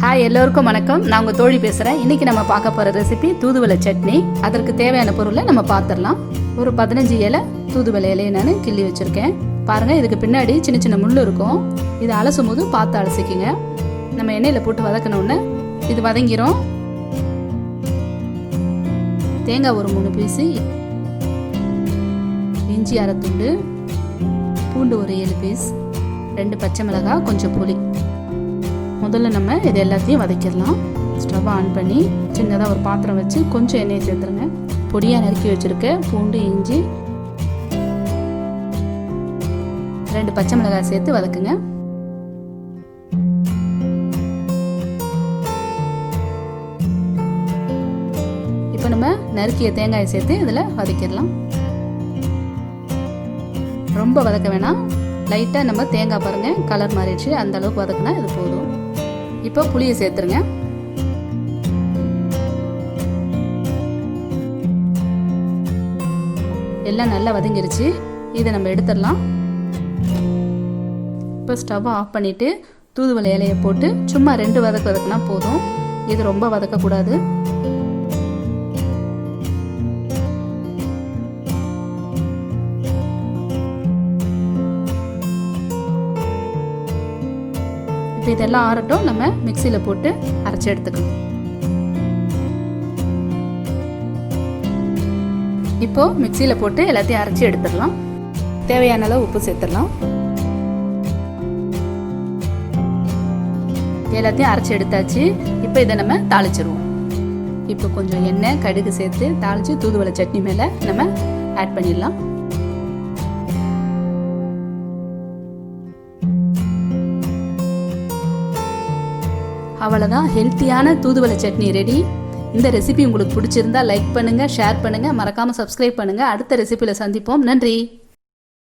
Hi, எல்லோருக்கும் வணக்கம். நான் உங்கள் தோழி பேசுகிறேன். இன்றைக்கி நம்ம பார்க்க போகிற ரெசிபி தூதுவளை சட்னி. அதற்கு தேவையான பொருளை நம்ம பார்த்துடலாம். ஒரு 15 இலை தூதுவளை இலையை நான் கிள்ளி வச்சுருக்கேன். பாருங்கள், இதுக்கு பின்னாடி சின்ன சின்ன முள் இருக்கும். இதை அலசும் போது பார்த்து அலசிக்கிங்க. நம்ம எண்ணெயில் போட்டு வதக்கணுன்னு இது வதங்கிரும். தேங்காய் ஒரு 3 பீஸு, இஞ்சி அரை துண்டு, பூண்டு ஒரு 7 பீஸ், 2 பச்சை மிளகாய், கொஞ்சம் புளி. முதல்ல நம்ம இது எல்லாத்தையும் வதக்கிடலாம். ஸ்டவ் ஆன் பண்ணி சின்னதாக ஒரு பாத்திரம் வச்சு கொஞ்சம் எண்ணெயை சேர்த்துருங்க. பொடியாக நறுக்கி வச்சுருக்க பூண்டு, இஞ்சி, 2 பச்சை மிளகாய் சேர்த்து வதக்குங்க. இப்போ நம்ம நறுக்கிய தேங்காயை சேர்த்து இதில் வதக்கிடலாம். ரொம்ப வதக்க வேணாம், லைட்டாக நம்ம தேங்காய் பாருங்கள் கலர் மாறிடுச்சு, அந்த அளவுக்கு வதக்குனா இது போதும். இப்போ புளியை சேர்த்துருங்க. எல்லாம் நல்லா வதங்கிருச்சு. இதை நம்ம எடுத்துடலாம். இப்போ ஸ்டவ் ஆஃப் பண்ணிவிட்டு தூதுவளை இலையை போட்டு சும்மா 2 வதக்குனா போதும். இது ரொம்ப வதக்கக்கூடாது. இப்போ இதெல்லாம் ஆறட்டும், நம்ம மிக்சியில் போட்டு அரைச்சி எடுத்துக்கணும். இப்போ மிக்சியில் போட்டு எல்லாத்தையும் அரைச்சி எடுத்துடலாம். தேவையான அளவு உப்பு சேர்த்துடலாம். எல்லாத்தையும் அரைச்சி எடுத்தாச்சு. இப்போ இதை நம்ம தாளிச்சிருவோம். இப்போ கொஞ்சம் எண்ணெய், கடுகு சேர்த்து தாளித்து தூதுவளை சட்னி மேலே நம்ம ஆட் பண்ணிடலாம். அவ்வளோதான், ஹெல்த்தியான தூதுவளை சட்னி ரெடி. இந்த ரெசிபி உங்களுக்கு பிடிச்சிருந்தா லைக் பண்ணுங்கள், ஷேர் பண்ணுங்கள், மறக்காமல் சப்ஸ்கிரைப் பண்ணுங்கள். அடுத்த ரெசிபியில் சந்திப்போம். நன்றி.